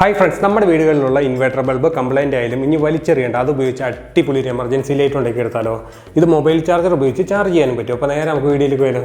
Hi friends, നമ്മുടെ വീടുകളിലുള്ള inverter bulb complaint ആയാലും ഇനി വലിച്ചെറിയേണ്ട, അത് ഉപയോഗിച്ച് അടിപൊളി ഒരു എമർജൻസി ലൈറ്റ് ഉണ്ടാക്കി എടുത്താലോ. ഇത് മൊബൈൽ ചാർജർ ഉപയോഗിച്ച് ചാർജ് ചെയ്യാനും പറ്റും. അപ്പോൾ നേരെ നമുക്ക് വീഡിയോയിലേക്ക് വരാം.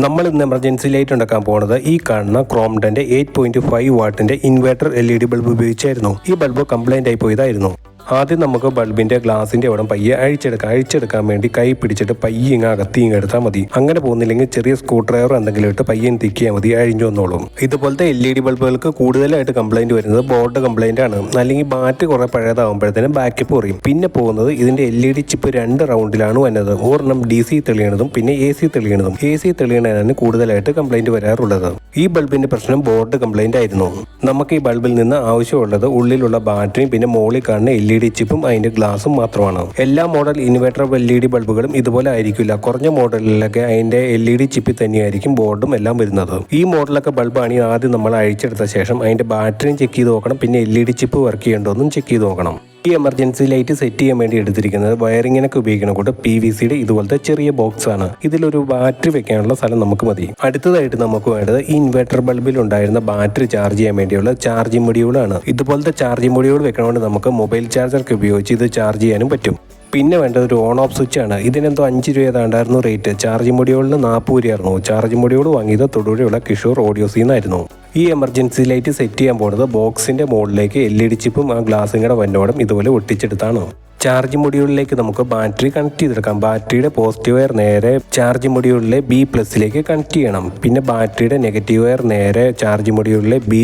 നമ്മൾ ഇന്ന് എമർജൻസി ലൈറ്റ് ഉണ്ടാക്കാൻ പോകുന്നത് ഈ കാണുന്ന ക്രോംഡൻ്റെ 8.5 വാട്ടിൻ്റെ ഇൻവെർട്ടർ LED ബൾബ് ഉപയോഗിച്ചായിരുന്നു. ഈ ബൾബ് കംപ്ലൈൻ്റ് ആയി പോയതായിരുന്നു. ആദ്യം നമുക്ക് ബൾബിൻ്റെ ഗ്ലാസിൻ്റെ അവിടെ പയ്യെ അഴിച്ചെടുക്കാൻ വേണ്ടി കൈ പിടിച്ചിട്ട് പയ്യെ ഇങ്ങ് അകത്തി എടുത്താൽ മതി. അങ്ങനെ പോകുന്നില്ലെങ്കിൽ ചെറിയ സ്ക്രൂ ഡ്രൈവർ എന്തെങ്കിലും ഇട്ട് പയ്യെ തിക്കിയാൽ മതി, അഴിഞ്ഞു വന്നോളും. ഇതുപോലത്തെ LED ബൾബുകൾക്ക് കൂടുതലായിട്ട് കംപ്ലൈൻറ്റ് വരുന്നത് ബോർഡ് കംപ്ലൈൻ്റ് ആണ്. അല്ലെങ്കിൽ ബാറ്ററി കുറേ പഴയതാകുമ്പോഴത്തേനും ബാക്കപ്പ് കുറയും. പിന്നെ പോകുന്നത് ഇതിൻ്റെ LED ചിപ്പ് 2 റൗണ്ടിലാണ് വന്നത്. ഒരെണ്ണം DC തെളിയണതും പിന്നെ AC തെളിയണതും. AC തെളിയണതാണ് കൂടുതലായിട്ട് കംപ്ലൈൻറ്റ് വരാറുള്ളത്. ഈ ബൾബിൻ്റെ പ്രശ്നം ബോർഡ് കംപ്ലൈൻ്റ് ആയിരുന്നു. നമുക്ക് ഈ ബൾബിൽ നിന്ന് ആവശ്യമുള്ളത് ഉള്ളിലുള്ള ബാറ്ററിയും പിന്നെ മുകളിൽ കാണുന്ന LED ചിപ്പും അതിന്റെ ഗ്ലാസും മാത്രമാണ്. എല്ലാ മോഡൽ ഇൻവെർട്ടർ LED ബൾബുകളും ഇതുപോലെ ആയിരിക്കില്ല. കുറഞ്ഞ മോഡലിലൊക്കെ അതിന്റെ LED ചിപ്പിൽ തന്നെയായിരിക്കും ബോർഡും എല്ലാം വരുന്നത്. ഈ മോഡലൊക്കെ ബൾബാണെങ്കിൽ ആദ്യം നമ്മൾ അഴിച്ചെടുത്ത ശേഷം അതിന്റെ ബാറ്ററിയും ചെക്ക് ചെയ്ത് നോക്കണം. പിന്നെ LED ചിപ്പ് വർക്ക് ചെയ്യേണ്ടതെന്നും ചെക്ക് ചെയ്ത് നോക്കണം. ഈ എമർജൻസി ലൈറ്റ് സെറ്റ് ചെയ്യാൻ വേണ്ടി എടുത്തിരിക്കുന്നത് വയറിങ്ങിനൊക്കെ ഉപയോഗിക്കുന്ന കൂട്ട് PVCയുടെ ഇതുപോലത്തെ ചെറിയ ബോക്സ് ആണ്. ഇതിലൊരു ബാറ്ററി വെക്കാനുള്ള സ്ഥലം നമുക്ക് മതി. അടുത്തതായിട്ട് നമുക്ക് വേണ്ടത് ഈ ഇൻവെർട്ടർ ബൾബിൽ ഉണ്ടായിരുന്ന ബാറ്ററി ചാർജ് ചെയ്യാൻ വേണ്ടിയുള്ള ചാർജിംഗ് മൊഡ്യൂളാണ്. ഇതുപോലത്തെ ചാർജിംഗ് മൊഡ്യൂൾ വെക്കണോണ്ട് നമുക്ക് മൊബൈൽ ചാർജർക്ക് ഉപയോഗിച്ച് ഇത് ചാർജ് ചെയ്യാനും പറ്റും. പിന്നെ വേണ്ടത് ഒരു ഓൺ ഓഫ് സ്വിച്ച് ആണ്. ഇതിനെന്തോ 5 രൂപ ഏതാണ്ടായിരുന്നു റേറ്റ്. ചാർജിംഗ് മൊഡ്യൂളിന് 40 രൂപയായിരുന്നു. ചാർജിംഗ് മൊഡ്യൂൾ വാങ്ങിയത് തൊടുപുഴയുള്ള കിഷോർ ഓഡിയോസിൽ നിന്നായിരുന്നു. ഈ എമർജൻസി ലൈറ്റ് സെറ്റ് ചെയ്യാൻ പോകുന്നത് ബോക്സിന്റെ മുകളിലേക്ക് LED ചിപ്പും ആ ഗ്ലാസും കൂടെ വന്നോടും ഇതുപോലെ ഒട്ടിച്ചെടുത്താണ്. ചാർജ് മൊഡ്യൂളിലേക്ക് നമുക്ക് ബാറ്ററി കണക്ട് ചെയ്തെടുക്കാം. ബാറ്ററിയുടെ പോസിറ്റീവ് വയർ നേരെ ചാർജ് മൊഡ്യൂളിലെ B+ലേക്ക് കണക്ട് ചെയ്യണം. പിന്നെ ബാറ്ററിയുടെ നെഗറ്റീവ് വയർ നേരെ ചാർജ് മൊഡ്യൂളിലെ B-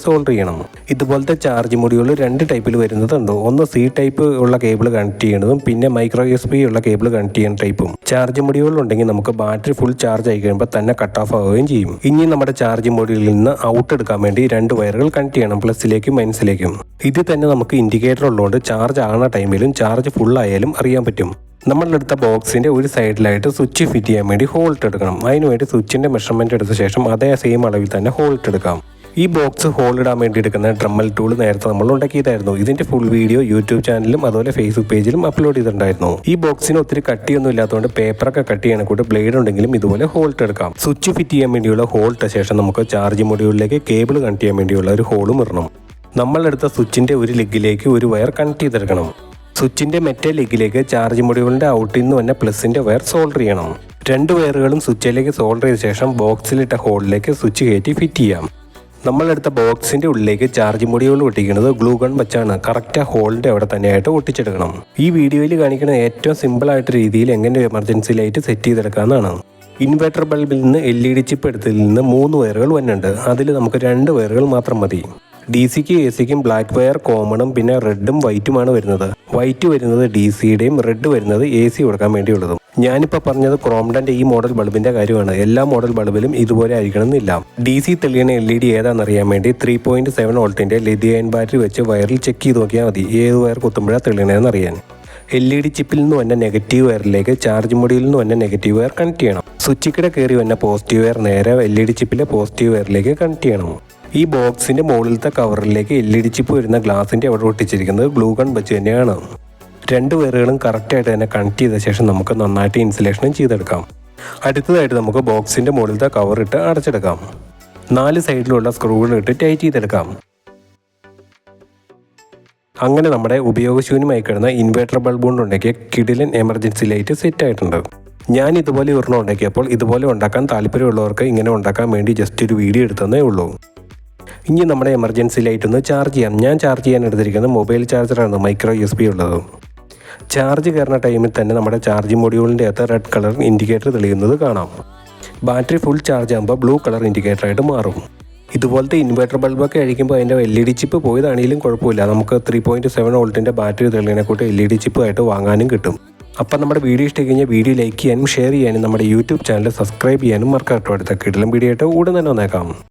സോൾഡർ ചെയ്യണം. ഇതുപോലത്തെ ചാർജ് മൊഡ്യൂൾ 2 ടൈപ്പിൽ വരുന്നതുണ്ട്. ഒന്ന് C ടൈപ്പ് ഉള്ള കേബിൾ കണക്ട് ചെയ്യണതും പിന്നെ മൈക്രോ USB ഉള്ള കേബിൾ കണക്ട് ചെയ്യുന്ന ടൈപ്പും. ചാർജ് മൊഡ്യൂൾ ഉണ്ടെങ്കിൽ നമുക്ക് ബാറ്ററി ഫുൾ ചാർജ് ആയി കഴിയുമ്പോൾ തന്നെ കട്ട് ഓഫ് ആവുകയും ചെയ്യും. ഇനി നമ്മുടെ ചാർജ് മൊഡ്യൂളിൽ നിന്ന് ഔട്ട് എടുക്കാൻ വേണ്ടി 2 വയറുകൾ കണക്ട് ചെയ്യണം, പ്ലസിലേക്കും മൈനസിലേക്കും. ഇത് തന്നെ നമുക്ക് ഇൻഡിക്കേറ്റർ ഉള്ളതുകൊണ്ട് ചാർജ് ആകുന്ന ടൈമിലും ചാർജ് ഫുൾ ആയാലും അറിയാൻ പറ്റും. നമ്മളെടുത്ത ബോക്സിന്റെ ഒരു സൈഡിലായിട്ട് സ്വിച്ച് ഫിറ്റ് ചെയ്യാൻ വേണ്ടി ഹോൾട്ട് എടുക്കണം. അതിനുവേണ്ടി സ്വിച്ചിന്റെ മെഷർമെന്റ് എടുത്ത ശേഷം അതേ സെയിം അളവിൽ തന്നെ ഹോൾട്ട് എടുക്കാം. ഈ ബോക്സ് ഹോൾ ഇടാൻ വേണ്ടി എടുക്കുന്ന ഡ്രമ്മൽ ടൂൾ നേരത്തെ നമ്മൾ ഉണ്ടാക്കിയതായിരുന്നു. ഇതിന്റെ ഫുൾ വീഡിയോ യൂട്യൂബ് ചാനലിലും അതുപോലെ ഫേസ്ബുക്ക് പേജിലും അപ്ലോഡ് ചെയ്തിട്ടുണ്ടായിരുന്നു. ഈ ബോക്സിന് ഒത്തിരി കട്ടിയൊന്നും ഇല്ലാത്തതുകൊണ്ട് പേപ്പറൊക്കെ കട്ട് ചെയ്യാൻ കൂടി ബ്ലേഡ് ഉണ്ടെങ്കിലും ഇതുപോലെ ഹോൾട്ട് എടുക്കാം. സ്വിച്ച് ഫിറ്റ് ചെയ്യാൻ വേണ്ടിയുള്ള ഹോൾട്ട് ശേഷം നമുക്ക് ചാർജ് മൊഡ്യൂളിലേക്ക് കേബിൾ കണക്ട് ചെയ്യാൻ വേണ്ടിയുള്ള ഒരു ഹോളും ഇടണം. നമ്മളെടുത്ത സ്വിച്ചിന്റെ ഒരു ലെഗിലേക്ക് ഒരു വയർ കണക്ട് ചെയ്തെടുക്കണം. സ്വിച്ചിന്റെ മറ്റേ ലെഗിലേക്ക് ചാർജ് മൊഡ്യൂളിന്റെ ഔട്ടിൽ നിന്ന് തന്നെ പ്ലസിന്റെ വയർ സോൾഡർ ചെയ്യണം. 2 വയറുകളും സ്വിച്ചിലേക്ക് സോൾഡർ ചെയ്ത ശേഷം ബോക്സിലിട്ട ഹോളിലേക്ക് സ്വിച്ച് കയറ്റി ഫിറ്റ് ചെയ്യാം. നമ്മളെടുത്ത ബോക്സിന്റെ ഉള്ളിലേക്ക് ചാർജ് മൊഡ്യൂൾ ഒട്ടിക്കുന്നത് ഗ്ലൂ ഗൺ വെച്ചാണ്. കറക്റ്റ് ആ ഹോളിന്റെ അവിടെ തന്നെയായിട്ട് ഒട്ടിച്ചെടുക്കണം. ഈ വീഡിയോയിൽ കാണിക്കുന്ന ഏറ്റവും സിമ്പിൾ ആയിട്ട് രീതിയിൽ എങ്ങനെ എമർജൻസി ലൈറ്റ് സെറ്റ് ചെയ്തെടുക്കാമെന്നാണ്. ഇൻവെർട്ടർ ബൾബിൽ നിന്ന് LED ചിപ്പ് എടുത്തതിൽ നിന്ന് 3 വയറുകൾ വന്നുണ്ട്. അതിൽ നമുക്ക് 2 വയറുകൾ മാത്രം മതി. DCക്കും ACക്കും ബ്ലാക്ക് വയർ കോമണും പിന്നെ റെഡും വൈറ്റുമാണ് വരുന്നത്. വൈറ്റ് വരുന്നത് DCയുടെയും റെഡ് വരുന്നത് AC കൊടുക്കാൻ വേണ്ടിയുള്ളതും. ഞാനിപ്പോൾ പറഞ്ഞത് ക്രോംഡൻ്റെ ഈ മോഡൽ ബൾബിന്റെ കാര്യമാണ്. എല്ലാ മോഡൽ ബൾബിലും ഇതുപോലെ ആയിരിക്കണം എന്നില്ല. DC തെളിയണ LED ഏതാണെന്നറിയാൻ വേണ്ടി 3.7 വോൾട്ടിന്റെ ലിഥിയം ബാറ്ററി വെച്ച് വയറിൽ ചെക്ക് ചെയ്ത് നോക്കിയാൽ മതി ഏത് വയർ കുത്തുമ്പോഴാണ് തെളിയണതെന്ന് അറിയാൻ. LED ചിപ്പിൽ നിന്ന് വന്ന നെഗറ്റീവ് വയറിലേക്ക് ചാർജ് മൊഡ്യൂളിൽ നിന്ന് വന്ന നെഗറ്റീവ് വയർ കണക്ട് ചെയ്യണം. സ്വിച്ചിക്കിടെ കയറി വന്ന പോസിറ്റീവ് വയർ നേരെ LED ചിപ്പിലെ പോസിറ്റീവ് വയറിലേക്ക് കണക്ട് ചെയ്യണം. ഈ ബോക്സിന്റെ മുകളിലത്തെ കവറിലേക്ക് LED ചിപ്പ് വരുന്ന ഗ്ലാസിന്റെ അവിടെ ഒട്ടിച്ചിരിക്കുന്നത് ഗ്ലൂ ഗൺ വെച്ച് തന്നെയാണ്. 2 വയറുകളും കറക്റ്റായിട്ട് തന്നെ കണക്ട് ചെയ്ത ശേഷം നമുക്ക് നന്നായിട്ട് ഇൻസുലേഷനും ചെയ്തെടുക്കാം. അടുത്തതായിട്ട് നമുക്ക് ബോക്സിന്റെ മുകളിലത്തെ കവറിട്ട് അടച്ചെടുക്കാം. 4 സൈഡിലുള്ള സ്ക്രൂകൾ ഇട്ട് ടൈറ്റ് ചെയ്തെടുക്കാം. അങ്ങനെ നമ്മുടെ ഉപയോഗശൂന്യമായി കിടന്ന ഇൻവെർട്ടർ ബൾബ് കൊണ്ടുണ്ടാക്കിയ കിടിലൻ എമർജൻസി ലൈറ്റ് സെറ്റ് ആയിട്ടുണ്ട്. ഞാൻ ഇതുപോലെ ഒരെണ്ണം ഉണ്ടാക്കിയപ്പോൾ ഇതുപോലെ ഉണ്ടാക്കാൻ താല്പര്യമുള്ളവർക്ക് ഇങ്ങനെ ഉണ്ടാക്കാൻ വേണ്ടി ജസ്റ്റ് ഒരു വീഡിയോ എടുത്തതേ ഉള്ളൂ. ഇനി നമ്മുടെ എമർജൻസി ലൈറ്റ് ഒന്ന് ചാർജ് ചെയ്യാം. ഞാൻ ചാർജ് ചെയ്യാൻ എടുത്തിരിക്കുന്നത് മൊബൈൽ ചാർജറാണ്, മൈക്രോ USB ഉള്ളത്. ചാർജ് കയറുന്ന ടൈമിൽ തന്നെ നമ്മുടെ ചാർജ് മൊഡ്യൂളിൻ്റെ അകത്ത് റെഡ് കളർ ഇൻഡിക്കേറ്റർ തെളിയുന്നത് കാണാം. ബാറ്ററി ഫുൾ ചാർജ് ആകുമ്പോൾ ബ്ലൂ കളർ ഇൻഡിക്കേറ്ററായിട്ട് മാറും. ഇതുപോലത്തെ ഇൻവെർട്ടർ ബൾബൊക്കെ അഴിക്കുമ്പോൾ അതിൻ്റെ LED ചിപ്പ് പോയതാണെങ്കിലും കുഴപ്പമില്ല. നമുക്ക് 3.7 വോൾട്ടിൻ്റെ ബാറ്ററി തെളിയണ കൂട്ട് LED ചിപ്പ് ആയിട്ട് വാങ്ങാനും കിട്ടും. അപ്പം നമ്മുടെ വീഡിയോ ഇഷ്ടമായി കഴിഞ്ഞാൽ വീഡിയോ ലൈക്ക് ചെയ്യാനും ഷെയർ ചെയ്യാനും നമ്മുടെ യൂട്യൂബ് ചാനൽ സബ്സ്ക്രൈബ് ചെയ്യാനും മറക്കാട്ടോ. അടുത്ത കിടിലൻ വീഡിയോ ആയിട്ട് ഉടൻ തന്നെ വന്നേക്കാം.